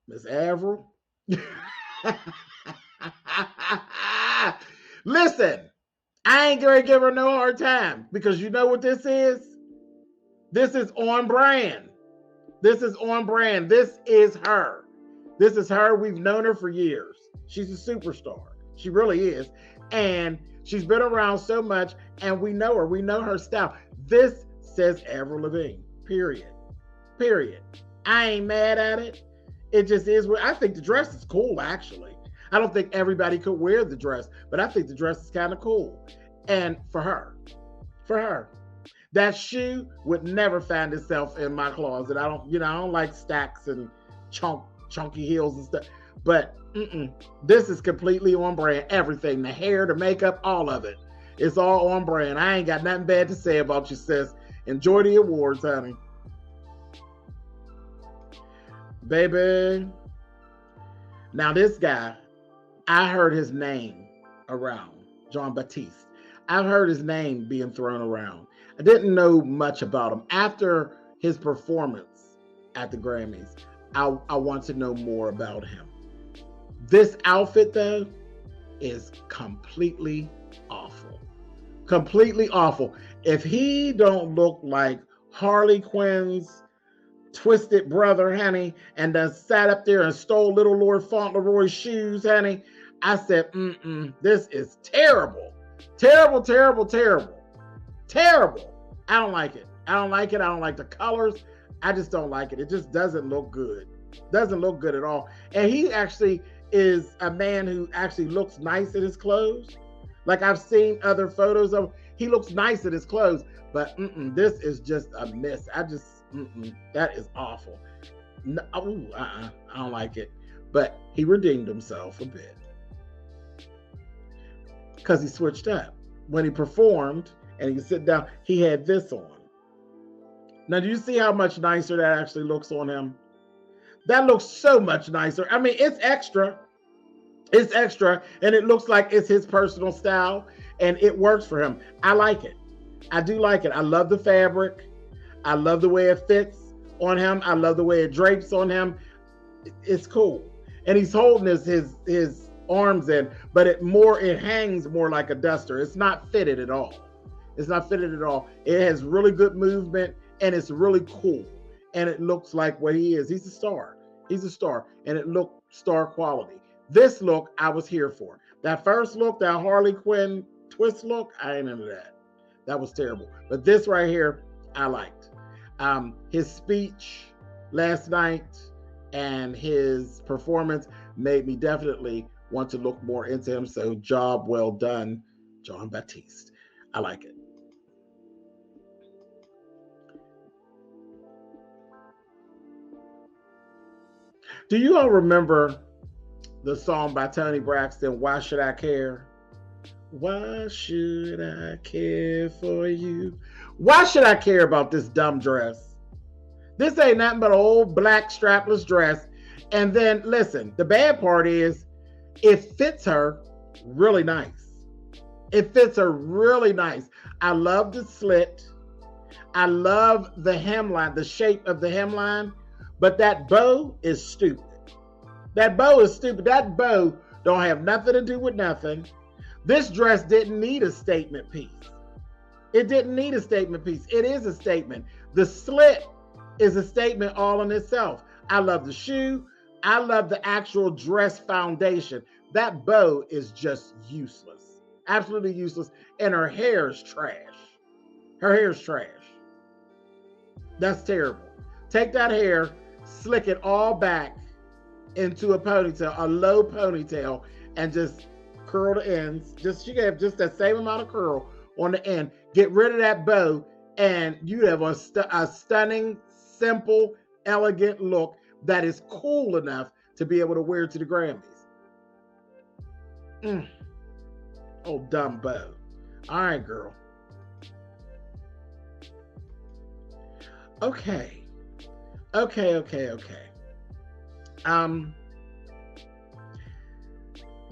Miss Avril. Listen, I ain't gonna give her no hard time because you know what this is? This is on brand. This is on brand. This is her. This is her. We've known her for years. She's a superstar. She really is. And she's been around so much, and we know her. We know her style. This says Avril Lavigne. Period. Period. I ain't mad at it. It just is what I think the dress is cool, actually. I don't think everybody could wear the dress, but I think the dress is kind of cool. And for her, that shoe would never find itself in my closet. I don't like stacks and chunky heels and stuff. But this is completely on brand. Everything, the hair, the makeup, all of it. It's all on brand. I ain't got nothing bad to say about you, sis. Enjoy the awards, honey. Baby. Now this guy, I heard his name around, Jean Baptiste. I've heard his name being thrown around. I didn't know much about him. After his performance at the Grammys, I want to know more about him. This outfit, though, is completely awful. Completely awful. If he don't look like Harley Quinn's twisted brother, honey, and then sat up there and stole little Lord Fauntleroy's shoes, honey, I said, this is terrible. Terrible, terrible, terrible. Terrible. I don't like it. I don't like it. I don't like the colors. I just don't like it. It just doesn't look good. Doesn't look good at all. And he actually is a man who actually looks nice in his clothes. Like I've seen other photos of him. He looks nice in his clothes, but this is just a miss. That is awful. No, I don't like it. But he redeemed himself a bit because he switched up. When he performed and he could sit down, he had this on. Now, do you see how much nicer that actually looks on him? That looks so much nicer. I mean, it's extra. It's extra, and it looks like it's his personal style, and it works for him. I like it. I do like it. I love the fabric. I love the way it fits on him. I love the way it drapes on him. It's cool. And he's holding his arms in, but it hangs more like a duster. It's not fitted at all. It's not fitted at all. It has really good movement, and it's really cool. And it looks like what he is. He's a star. He's a star. And it looked star quality. This look, I was here for. That first look, that Harley Quinn twist look, I ain't into that. That was terrible. But this right here, I liked. His speech last night and his performance made me definitely want to look more into him. So job well done, Jean Baptiste. I like it. Do you all remember the song by Toni Braxton, Why Should I Care? Why should I care for you? Why should I care about this dumb dress? This ain't nothing but an old black strapless dress. And then, listen, the bad part is it fits her really nice. It fits her really nice. I love the slit. I love the hemline, the shape of the hemline. But that bow is stupid. That bow is stupid. That bow don't have nothing to do with nothing. This dress didn't need a statement piece. It didn't need a statement piece. It is a statement. The slit is a statement all in itself. I love the shoe. I love the actual dress foundation. That bow is just useless. Absolutely useless. And her hair is trash. Her hair is trash. That's terrible. Take that hair, slick it all back into a ponytail, a low ponytail, and just curl the ends. You can have just that same amount of curl on the end. Get rid of that bow, and you have a stunning, simple, elegant look that is cool enough to be able to wear to the Grammys. Oh, dumb bow. All right, girl. Okay.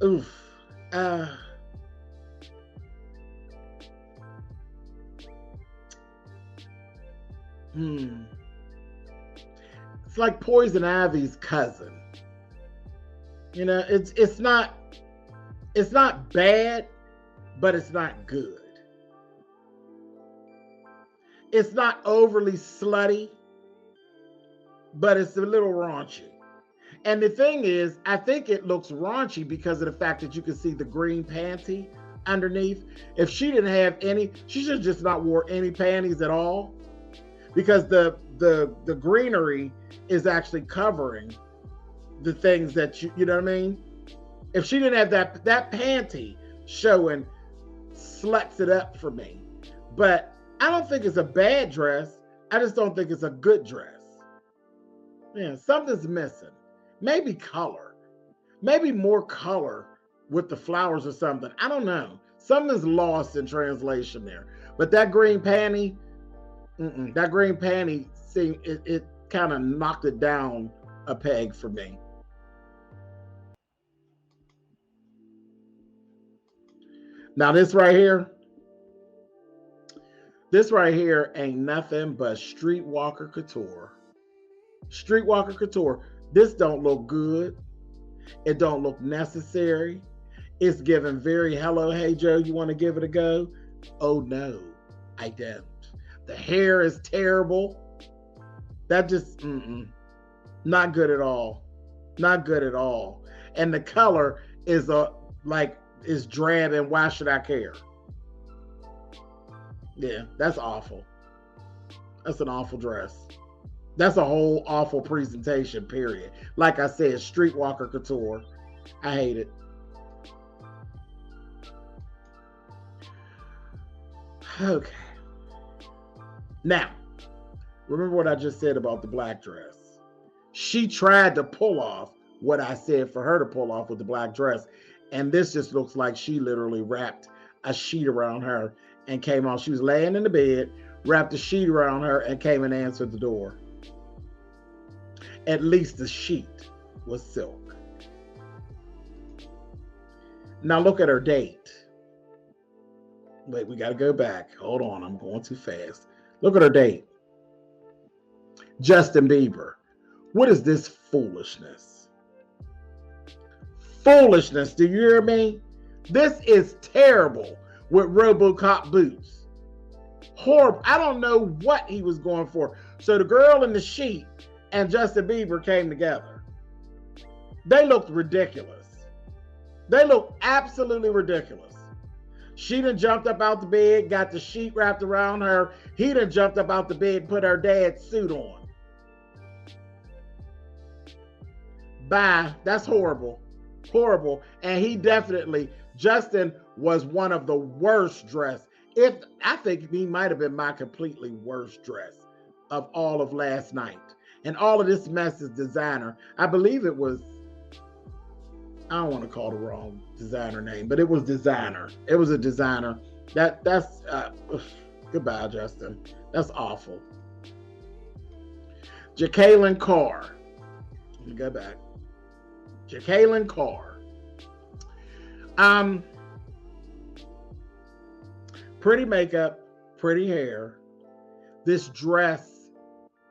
Oof. It's like Poison Ivy's cousin. You know, it's not bad, but it's not good. It's not overly slutty, but it's a little raunchy. And the thing is, I think it looks raunchy because of the fact that you can see the green panty underneath. If she didn't have any, she should just not wore any panties at all, because the greenery is actually covering the things that you know what I mean? If she didn't have that panty showing, sluts it up for me. But I don't think it's a bad dress. I just don't think it's a good dress. Yeah, something's missing. Maybe color. Maybe more color with the flowers or something. I don't know. Something's lost in translation there. But that green panty, see, it kind of knocked it down a peg for me. Now this right here ain't nothing but Streetwalker Couture. Streetwalker Couture. This don't look good. It don't look necessary. It's giving very hello, hey Joe, you want to give it a go? Oh no, I don't. The hair is terrible. That just, not good at all. Not good at all. And the color is is drab, and why should I care? Yeah, that's awful. That's an awful dress. That's a whole awful presentation, period. Like I said, Streetwalker Couture. I hate it. Okay. Now, remember what I just said about the black dress. She tried to pull off what I said for her to pull off with the black dress. And this just looks like she literally wrapped a sheet around her and came out. She was laying in the bed, wrapped a sheet around her, and came and answered the door. At least the sheet was silk. Now look at her date. Wait, we got to go back. Hold on, I'm going too fast. Look at her date. Justin Bieber. What is this foolishness? Foolishness, do you hear me? This is terrible with RoboCop boots. Horrible. I don't know what he was going for. So the girl in the sheet and Justin Bieber came together. They looked ridiculous. They looked absolutely ridiculous. She done jumped up out the bed, got the sheet wrapped around her. He done jumped up out the bed and put her dad's suit on. Bye. That's horrible. Horrible. And he definitely, Justin was one of the worst dressed. I think he might have been my completely worst dress of all of last night. And all of this mess is designer. I believe it was, I don't want to call the wrong designer name, but it was designer. It was a designer. That's goodbye, Justin. That's awful. Jacqueline Carr. Let me go back. Jacqueline Carr. Pretty makeup, pretty hair. This dress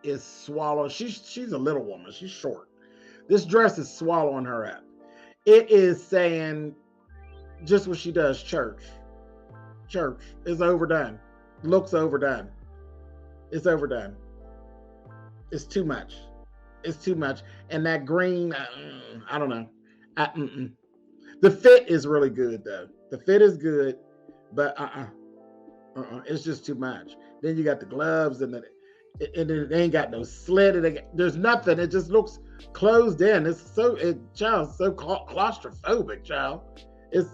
is swallowing. She's a little woman. She's short. This dress is swallowing her up. It is saying just what she does, church. Church is overdone. Looks overdone. It's overdone. It's too much. It's too much. And that green, I don't know. The fit is really good though. The fit is good, but it's just too much. Then you got the gloves and it ain't got no slit. There's nothing. It just looks closed in. It's so claustrophobic, child. It's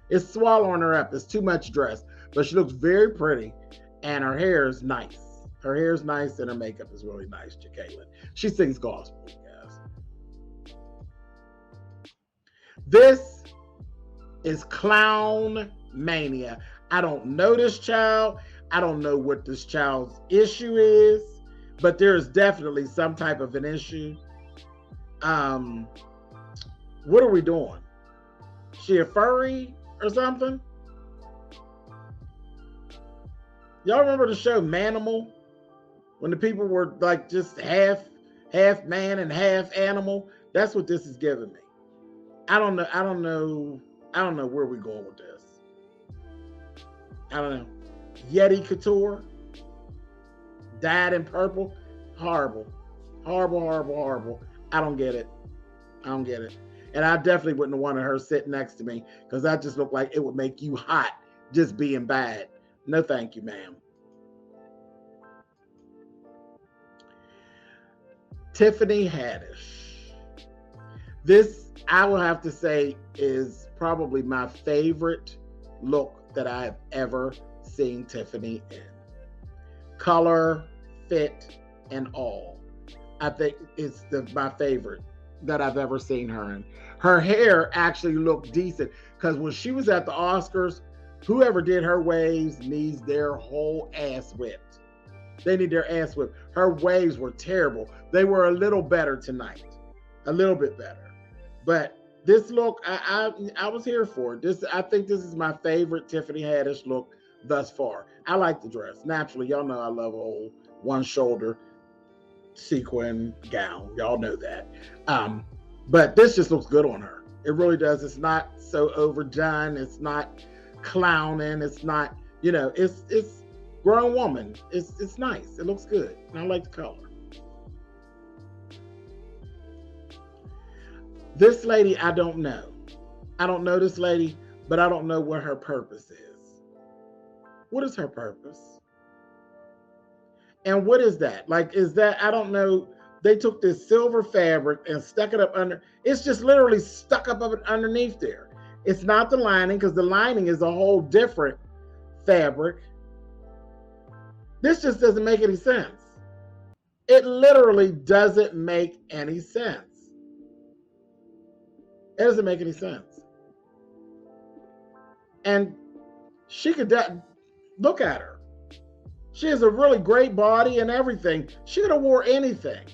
It's swallowing her up. It's too much dress, but she looks very pretty, and her hair is nice. Her hair is nice, and her makeup is really nice. Jacqueline. She sings gospel, guys. This is clown mania. I don't know this child. I don't know what this child's issue is, but there is definitely some type of an issue. What are we doing? She a furry or something? Y'all remember the show Manimal? When the people were like just half man and half animal? That's what this is giving me. I don't know where we're going with this. I don't know. Yeti Couture, dyed in purple. Horrible. Horrible, horrible, horrible. I don't get it. And I definitely wouldn't have wanted her sitting next to me, because that just looked like it would make you hot just being bad. No, thank you, ma'am. Tiffany Haddish. This, I will have to say, is probably my favorite look that I've ever seen Tiffany in. Color, fit, and all. I think it's my favorite that I've ever seen her in. Her hair actually looked decent, because when she was at the Oscars, whoever did her waves needs their whole ass whipped. They need their ass whipped. Her waves were terrible. They were a little better tonight. A little bit better. But this look, I was here for it. I think this is my favorite Tiffany Haddish look thus far. I like the dress. Naturally, y'all know I love old one shoulder sequin gown. Y'all know that. But this just looks good on her. It really does. It's not so overdone. It's not clowning. It's not, it's grown woman. It's nice. It looks good. And I like the color. This lady, I don't know. I don't know this lady, but I don't know what her purpose is. What is her purpose? And what is that? Like, is that, I don't know. They took this silver fabric and stuck it up under. It's just literally stuck up underneath there. It's not the lining, because the lining is a whole different fabric. This just doesn't make any sense. It literally doesn't make any sense. It doesn't make any sense. And she could, look at her. She has a really great body and everything. She could have wore anything.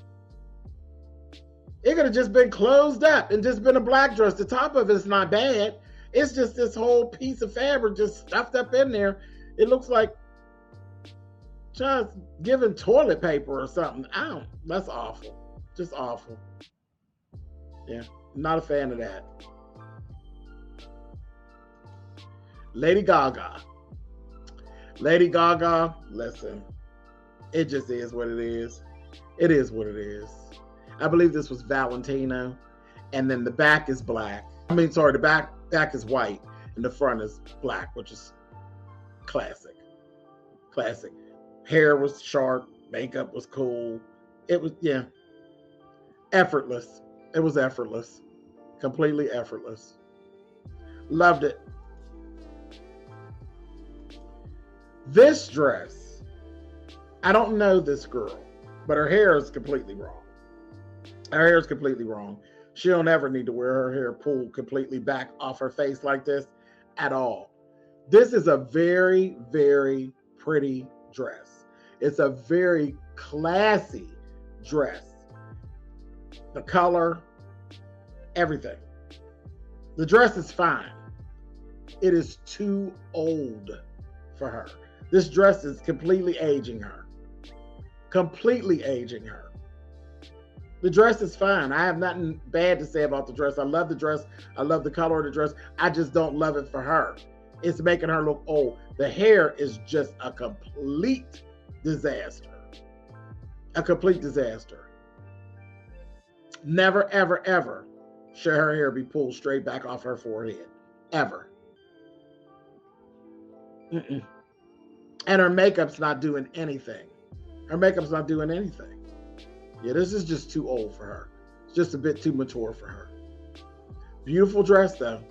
It could have just been closed up and just been a black dress. The top of it's not bad. It's just this whole piece of fabric just stuffed up in there. It looks like just giving toilet paper or something. That's awful. Just awful. Yeah, not a fan of that. Lady Gaga. Lady Gaga, listen, it just is what it is. It is what it is. I believe this was Valentino, and then the back is black. The back is white, and the front is black, which is classic. Classic. Hair was sharp, makeup was cool. It was, effortless. It was effortless. Completely effortless. Loved it. This dress, I don't know this girl, but her hair is completely wrong. Her hair is completely wrong. She don't ever need to wear her hair pulled completely back off her face like this at all. This is a very, very pretty dress. It's a very classy dress. The color, everything. The dress is fine. It is too old for her. This dress is completely aging her. Completely aging her. The dress is fine. I have nothing bad to say about the dress. I love the dress. I love the color of the dress. I just don't love it for her. It's making her look old. The hair is just a complete disaster. A complete disaster. Never, ever, ever should her hair be pulled straight back off her forehead. Ever. Mm-mm. And her makeup's not doing anything. Her makeup's not doing anything. Yeah, this is just too old for her. It's just a bit too mature for her. Beautiful dress, though.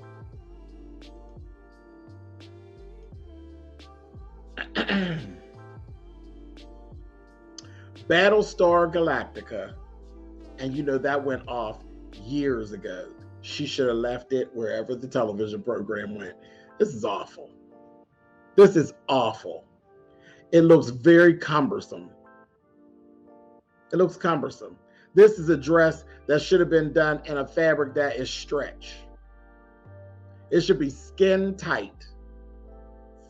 Battlestar Galactica. And you know that went off years ago. She should have left it wherever the television program went. This is awful. This is awful. It looks very cumbersome. It looks cumbersome. This is a dress that should have been done in a fabric that is stretch. It should be skin tight.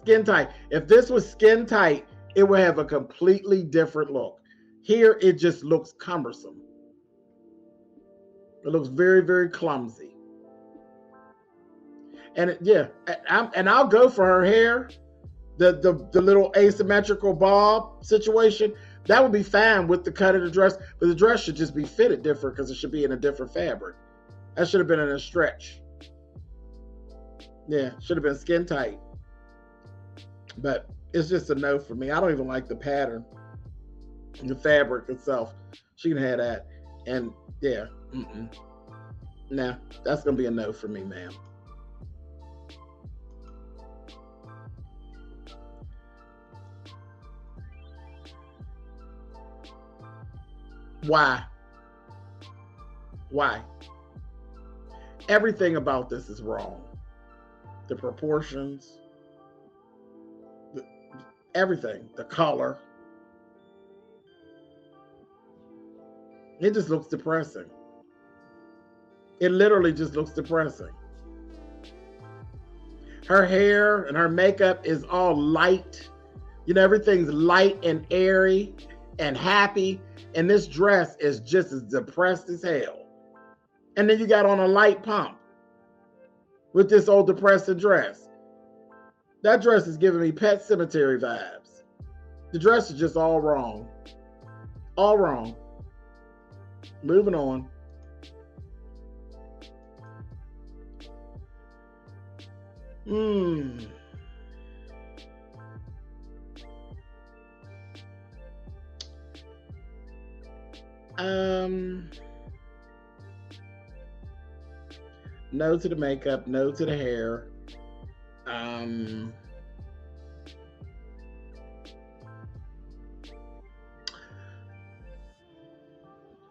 Skin tight. If this was skin tight, it would have a completely different look. Here, it just looks cumbersome. It looks very, very clumsy. And I'll go for her hair, the little asymmetrical bob situation. That would be fine with the cut of the dress, but the dress should just be fitted different because it should be in a different fabric. That should have been in a stretch. Yeah, should have been skin tight. But it's just a no for me. I don't even like the pattern, the fabric itself. She can have that. And yeah, nah, that's gonna be a no for me, ma'am. Why? Why? Everything about this is wrong. The proportions, everything, the color. It just looks depressing. It literally just looks depressing. Her hair and her makeup is all light. You know, everything's light and airy and happy. And this dress is just as depressed as hell. And then you got on a light pump with this old depressing dress. That dress is giving me Pet Cemetery vibes. The dress is just all wrong. All wrong. Moving on. No to the makeup, no to the hair.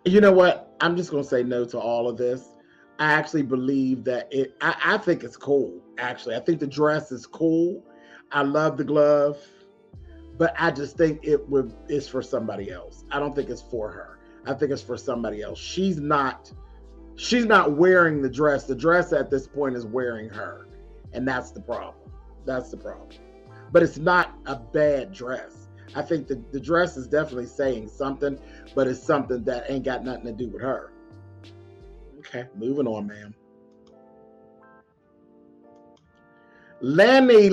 You know what? I'm just going to say no to all of this. I actually believe that I think it's cool, actually. I think the dress is cool. I love the glove, but I just think it's for somebody else. I don't think it's for her. I think it's for somebody else. She's not wearing the dress. The dress at this point is wearing her. And that's the problem. That's the problem. But it's not a bad dress. I think the dress is definitely saying something, but it's something that ain't got nothing to do with her. Okay, moving on, ma'am. Lenny.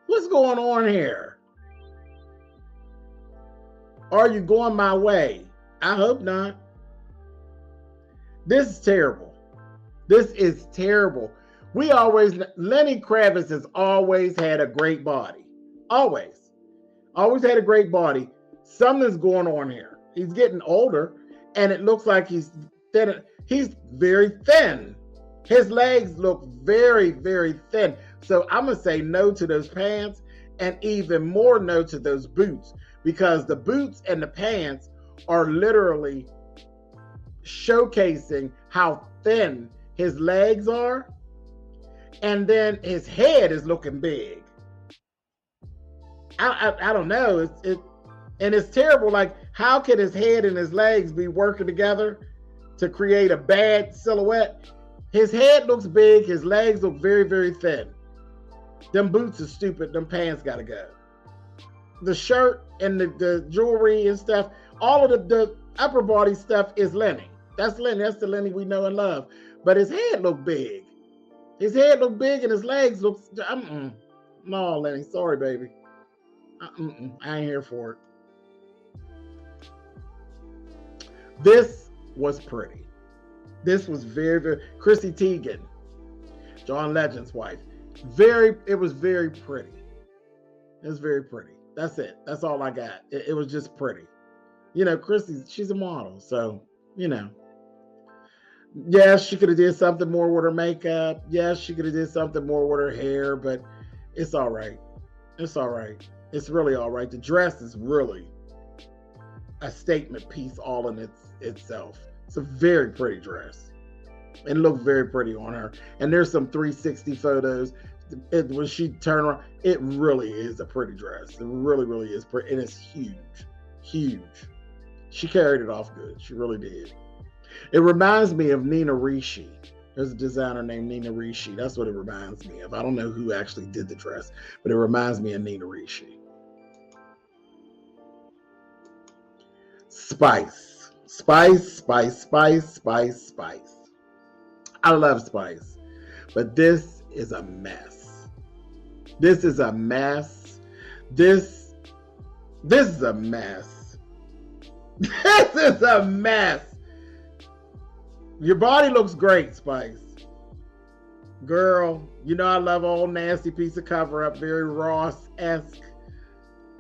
What's going on here? Are you going my way? I hope not. This is terrible. This is terrible. Lenny Kravitz has always had a great body. Always had a great body. Something's going on here. He's getting older, and it looks like he's thin. He's very thin. His legs look very, very thin. So I'm going to say no to those pants, and even more no to those boots, because the boots and the pants are literally showcasing how thin his legs are. And then his head is looking big. I don't know. And it's terrible. Like, how can his head and his legs be working together to create a bad silhouette? His head looks big. His legs look very, very thin. Them boots are stupid. Them pants got to go. The shirt and the jewelry and stuff, all of the upper body stuff is Lenny. That's Lenny. That's the Lenny we know and love. But his head look big. His head look big and his legs look. No, Lenny. Sorry, baby. I ain't here for it. This was pretty. This was very, very. Chrissy Teigen, John Legend's wife. It was very pretty. It was very pretty. That's it. That's all I got. It was just pretty. You know, Chrissy, she's a model. So, you know. Yes, she could have did something more with her makeup. Yes, she could have did something more with her hair, but it's all right. It's all right. It's really all right. The dress is really a statement piece all in itself. It's a very pretty dress. It looked very pretty on her. And there's some 360 photos. When she turned around, it really is a pretty dress. It really, really is pretty. And it's huge. Huge. She carried it off good. She really did. It reminds me of Nina Ricci. There's a designer named Nina Ricci. That's what it reminds me of. I don't know who actually did the dress, but it reminds me of Nina Ricci. Spice. Spice, spice, spice, spice, spice. I love Spice, but this is a mess. This is a mess. This is a mess. This is a mess. Your body looks great, Spice. Girl, you know I love old nasty piece of cover up, very Ross-esque.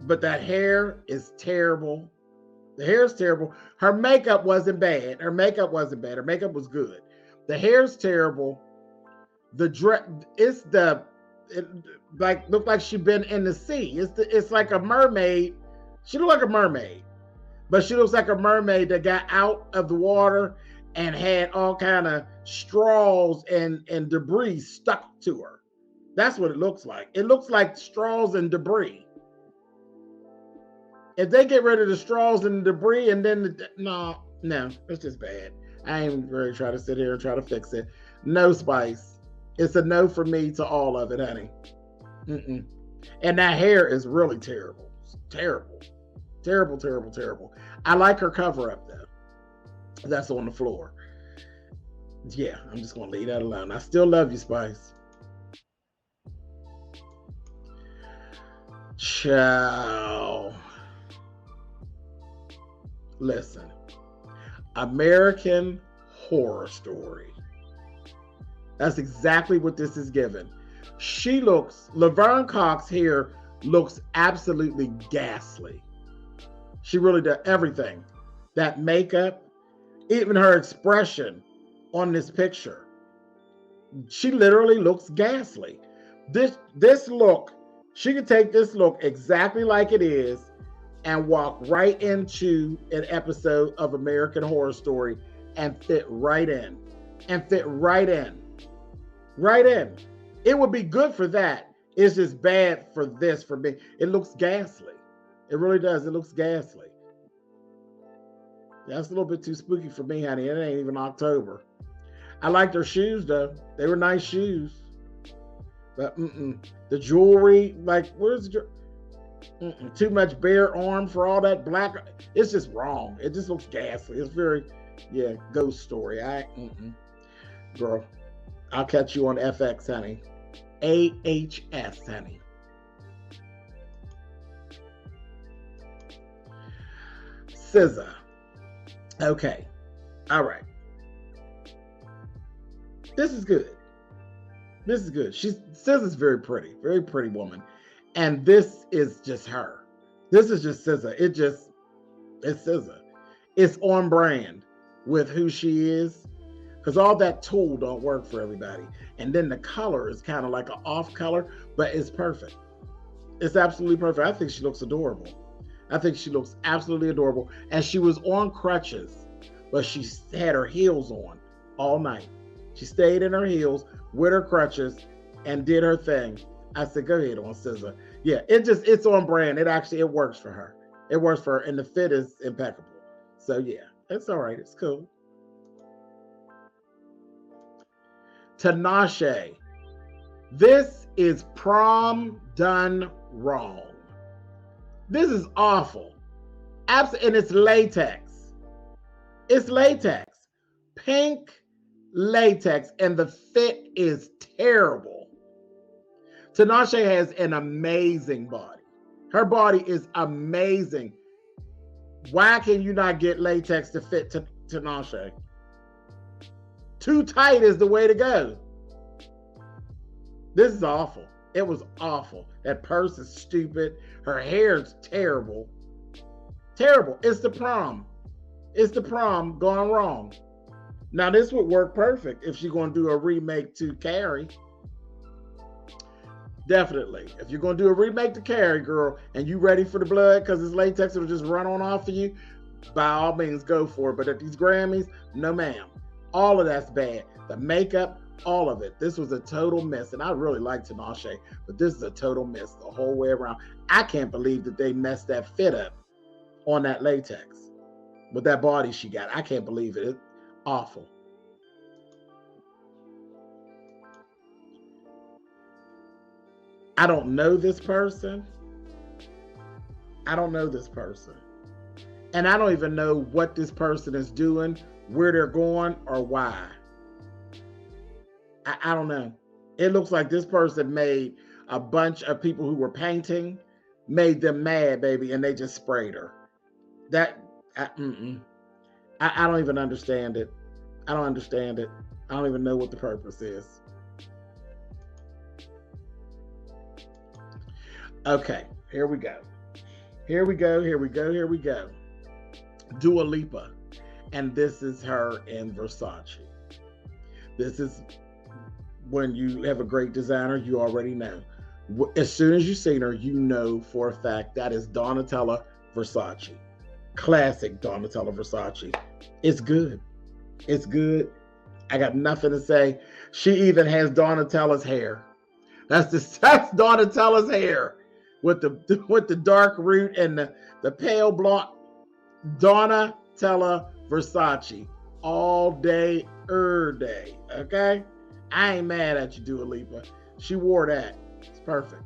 But that hair is terrible. The hair is terrible. Her makeup wasn't bad. Her makeup wasn't bad. Her makeup was good. The hair's terrible. The dress, it like looked like she'd been in the sea. It's like a mermaid. She looked like a mermaid, but she looks like a mermaid that got out of the water and had all kind of straws and debris stuck to her. That's what it looks like. It looks like straws and debris. If they get rid of the straws and the debris and then no, it's just bad. I ain't really trying to sit here and try to fix it. No, Spice. It's a no for me to all of it, honey. Mm-mm. And that hair is really terrible. It's terrible. Terrible, terrible, terrible. I like her cover up though. That's on the floor. Yeah, I'm just gonna leave that alone. I still love you, Spice. Ciao. Listen, American Horror Story. That's exactly what this is given. Laverne Cox here looks absolutely ghastly. She really does everything. That makeup, even her expression on this picture. She literally looks ghastly. This look, she could take this look exactly like it is and walk right into an episode of American Horror Story and fit right in. And fit right in. Right in. It would be good for that. It's just bad for this for me. It looks ghastly. It really does. It looks ghastly. That's a little bit too spooky for me, honey. It ain't even October. I liked her shoes, though. They were nice shoes. But the jewelry, like, where's the too much bare arm for all that black. It's just wrong. It just looks ghastly. It's very, ghost story. Girl, I'll catch you on FX, honey. AHS, honey. SZA. Okay. All right. This is good. This is good. SZA's very pretty woman. And this is just her. This is just SZA. It's SZA. It's on brand with who she is. Because all that tulle don't work for everybody. And then the color is kind of like an off color, but it's perfect. It's absolutely perfect. I think she looks adorable. I think she looks absolutely adorable. And she was on crutches, but she had her heels on all night. She stayed in her heels with her crutches and did her thing. I said, go ahead on SZA. Yeah, it's on brand. It works for her. It works for her, and the fit is impeccable. So yeah, it's all right. It's cool. Tinashe. This is prom done wrong. This is awful. And it's latex. It's latex. Pink latex, and the fit is terrible. Tinashe has an amazing body. Her body is amazing. Why can you not get latex to fit Tinashe? Too tight is the way to go. This is awful. It was awful. That purse is stupid. Her hair is terrible. Terrible. It's the prom. It's the prom gone wrong. Now, this would work perfect if she's going to do a remake to Carrie. Definitely. If you're going to do a remake to Carrie, girl, and you ready for the blood because it's latex, it'll just run on off of you, by all means, go for it. But at these Grammys, no ma'am. All of that's bad. The makeup, all of it. This was a total miss. And I really like Tinashe, but this is a total miss the whole way around. I can't believe that they messed that fit up on that latex with that body she got. I can't believe it. It's awful. I don't know this person. I don't know this person. And I don't even know what this person is doing, where they're going, or why. I don't know. It looks like this person made a bunch of people who were painting, made them mad, baby, and they just sprayed her. I don't even understand it. I don't understand it. I don't even know what the purpose is. Okay, here we go. Here we go. Dua Lipa. And this is her in Versace. This is when you have a great designer, you already know. As soon as you've seen her, you know for a fact that is Donatella Versace. Classic Donatella Versace. It's good. It's good. I got nothing to say. She even has Donatella's hair. That's Donatella's hair with the dark root and the pale blonde. Donatella Versace all day, day. Okay, I ain't mad at you, Dua Lipa. She wore that. It's perfect.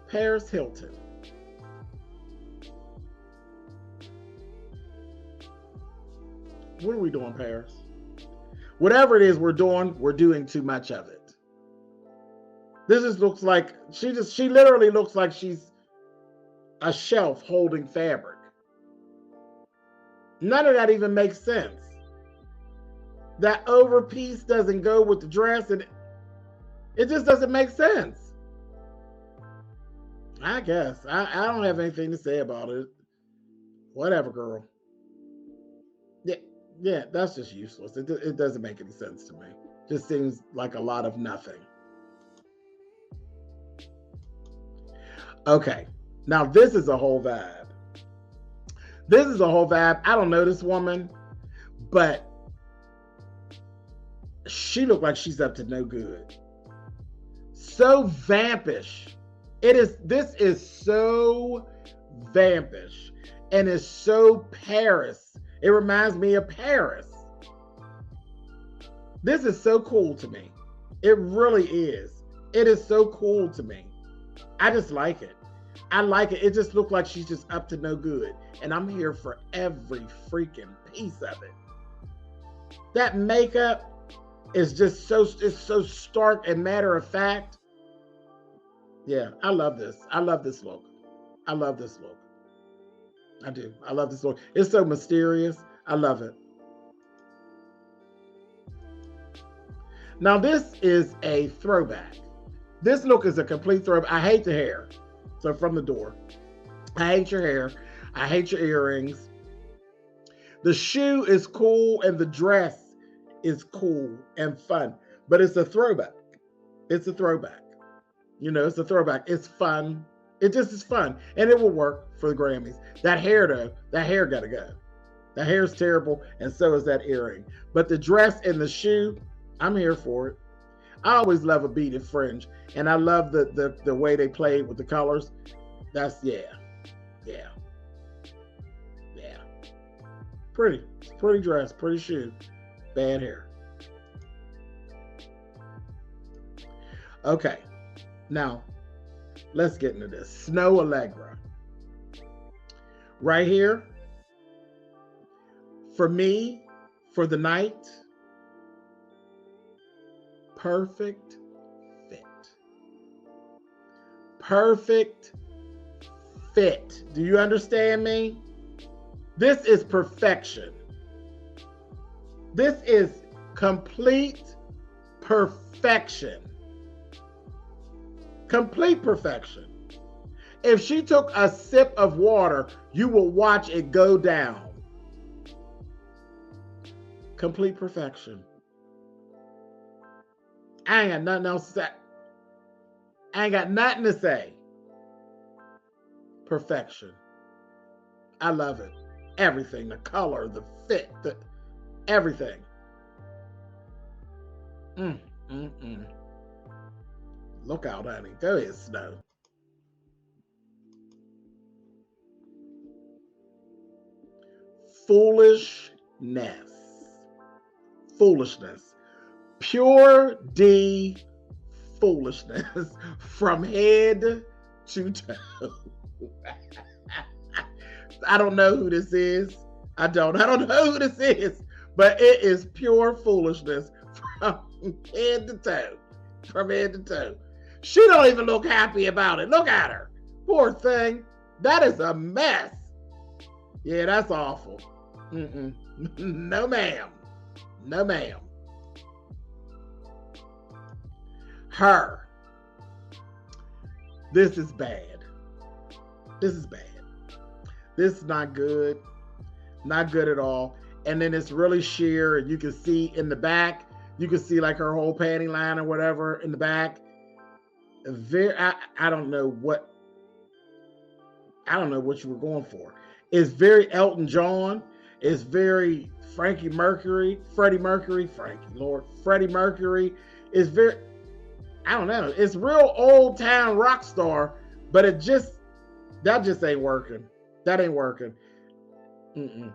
Paris Hilton. What are we doing, Paris? Whatever it is we're doing too much of it. This just looks like she literally looks like she's a shelf holding fabric. None of that even makes sense. That over piece doesn't go with the dress, and it just doesn't make sense. I guess. I don't have anything to say about it. Whatever, girl. Yeah, that's just useless. It doesn't make any sense to me. Just seems like a lot of nothing. Okay, now this is a whole vibe. This is a whole vibe. I don't know this woman, but she looked like she's up to no good. So vampish. This is so vampish, and it's so Paris. It reminds me of Paris. This is so cool to me. It really is. It is so cool to me. I just like it. I like it. It just looked like she's just up to no good. And I'm here for every freaking piece of it. That makeup is just it's so stark and matter of fact. Yeah, I love this. I love this look. I love this look. I do. I love this look. It's so mysterious. I love it. Now this is a throwback. This look is a complete throwback. I hate the hair. So from the door. I hate your hair. I hate your earrings. The shoe is cool and the dress is cool and fun. But it's a throwback. It's a throwback. You know, it's a throwback. It's fun. It just is fun. And it will work for the Grammys. That hair, though, that hair got to go. That hair is terrible, and so is that earring. But the dress and the shoe, I'm here for it. I always love a beaded fringe, and I love the way they played with the colors. That's, yeah. Pretty. Pretty dress, pretty shoe, bad hair. Okay, now, let's get into this. Snow Allegra. Right here, for me, for the night, perfect fit. Perfect fit. Do you understand me? This is perfection. This is complete perfection. Complete perfection. If she took a sip of water, you will watch it go down. Complete perfection. I ain't got nothing else to say. I ain't got nothing to say. Perfection. I love it. Everything, the color, the fit, everything. Look out, honey. Go ahead, Snow. Foolishness. Foolishness. Pure D foolishness from head to toe. I don't know who this is. I don't know who this is, but it is pure foolishness from head to toe. From head to toe. She don't even look happy about it. Look at her. Poor thing. That is a mess. Yeah, that's awful. Mm-mm. No, ma'am. No, ma'am. Her. This is bad. This is bad. This is not good. Not good at all. And then it's really sheer, and you can see in the back, you can see like her whole panty line or whatever in the back. I don't know what you were going for. It's very Elton John. It's very Freddie Mercury. Freddie Mercury is very, I don't know. It's real old town rock star, but that just ain't working. That ain't working. Mm-mm.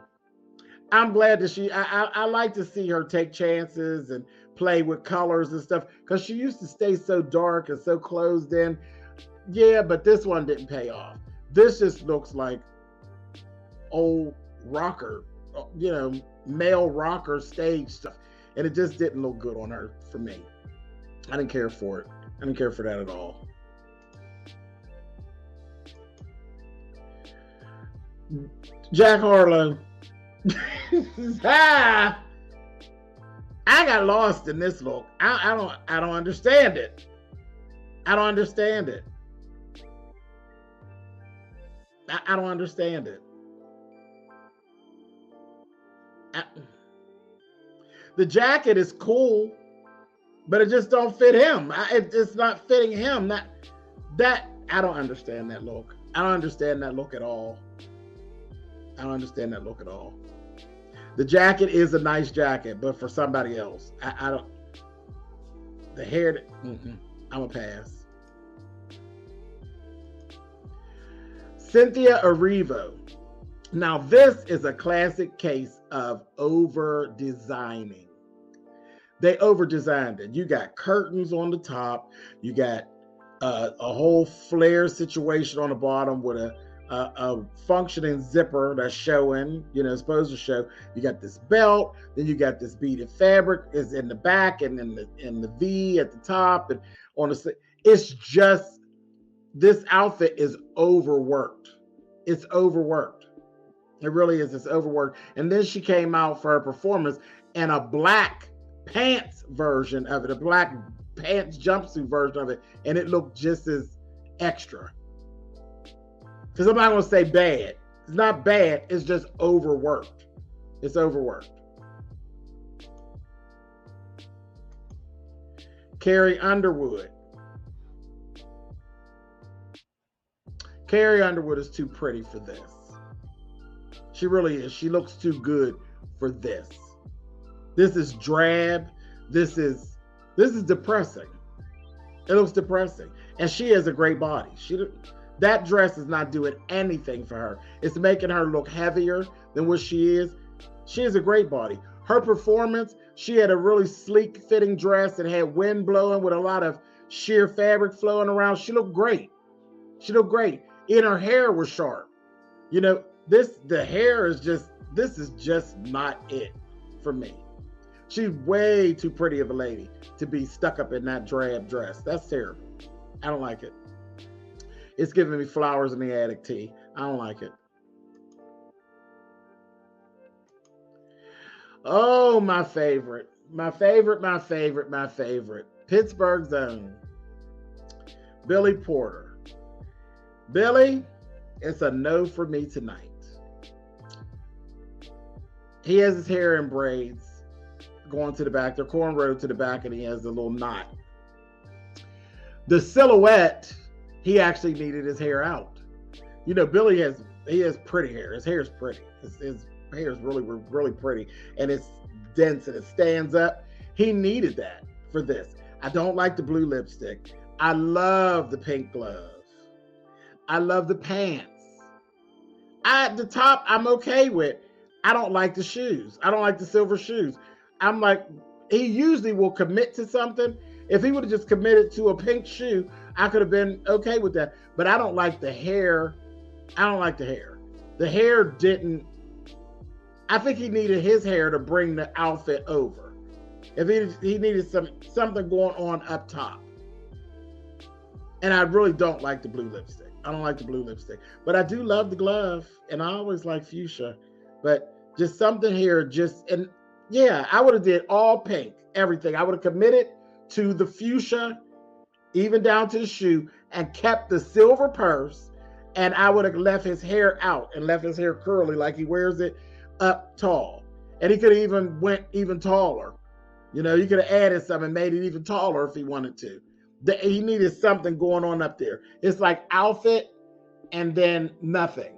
I'm glad that I like to see her take chances and play with colors and stuff, because she used to stay so dark and so closed in. Yeah, but this one didn't pay off. This just looks like old rocker, male rocker stage stuff. And it just didn't look good on her for me. I didn't care for it. I didn't care for that at all. Jack Harlow. I got lost in this look. I don't understand it. I don't understand it. I don't understand it. The jacket is cool, but it just don't fit him. It's not fitting him. That I don't understand that look. I don't understand that look at all. I don't understand that look at all. The jacket is a nice jacket, but for somebody else, I don't. The hair, I'm a pass. Cynthia Arrivo. Now this is a classic case of over designing. They over designed it. You got curtains on the top. You got a whole flare situation on the bottom with a functioning zipper that's showing, supposed to show. You got this belt, then you got this beaded fabric is in the back, and in the V at the top, and on the. It's just, this outfit is overworked. It's overworked. It really is. It's overworked. And then she came out for her performance in a black pants version of it, a black pants jumpsuit version of it, and it looked just as extra. Because I'm not going to say bad. It's not bad. It's just overworked. It's overworked. Carrie Underwood. Carrie Underwood is too pretty for this. She really is. She looks too good for this. This is drab. This is depressing. It looks depressing. And she has a great body. That dress is not doing anything for her. It's making her look heavier than what she is. She has a great body. Her performance, she had a really sleek fitting dress and had wind blowing with a lot of sheer fabric flowing around. She looked great. She looked great. And her hair was sharp. The hair is just, this is just not it for me. She's way too pretty of a lady to be stuck up in that drab dress. That's terrible. I don't like it. It's giving me flowers in the attic tea. I don't like it. Oh, my favorite. Pittsburgh's own. Billy Porter. Billy, it's a no for me tonight. He has his hair in braids going to the back. They're cornrowed to the back, and he has a little knot. The silhouette, he actually needed his hair out. Billy has pretty hair. His hair is pretty. His hair is really, really pretty, and it's dense and it stands up. He needed that for this. I don't like the blue lipstick. I love the pink glove. I love the pants. The top, I'm okay with. I don't like the shoes. I don't like the silver shoes. I'm like, he usually will commit to something. If he would have just committed to a pink shoe, I could have been okay with that. But I don't like the hair I don't like the hair. The hair didn't, I think he needed his hair to bring the outfit over. If he needed something going on up top. And I really don't like the blue lipstick. I don't like the blue lipstick. But I do love the glove. And I always like fuchsia. But just something here, and yeah, I would have did all pink, everything. I would have committed to the fuchsia, even down to the shoe, and kept the silver purse. And I would have left his hair out and left his hair curly like he wears it up tall. And he could have even went even taller. You know, you could have added something and made it even taller if he wanted to. He needed something going on up there. It's like outfit and then nothing.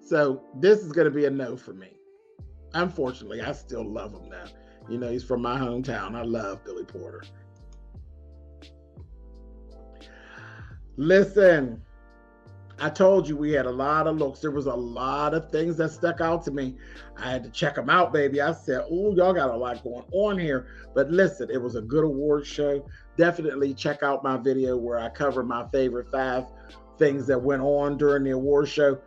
So this is going to be a no for me. Unfortunately, I still love him now. You know, he's from my hometown. I love Billy Porter. Listen, I told you we had a lot of looks. There was a lot of things that stuck out to me. I had to check them out, baby. I said, oh, y'all got a lot going on here. But listen, it was a good award show. Definitely check out my video where I cover my favorite 5 things that went on during the award show.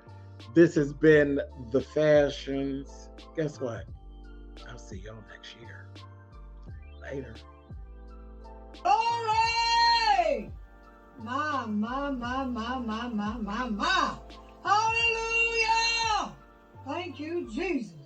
This has been The Fashions. Guess what? I'll see y'all next year. Later. Glory! My. Hallelujah! Thank you, Jesus.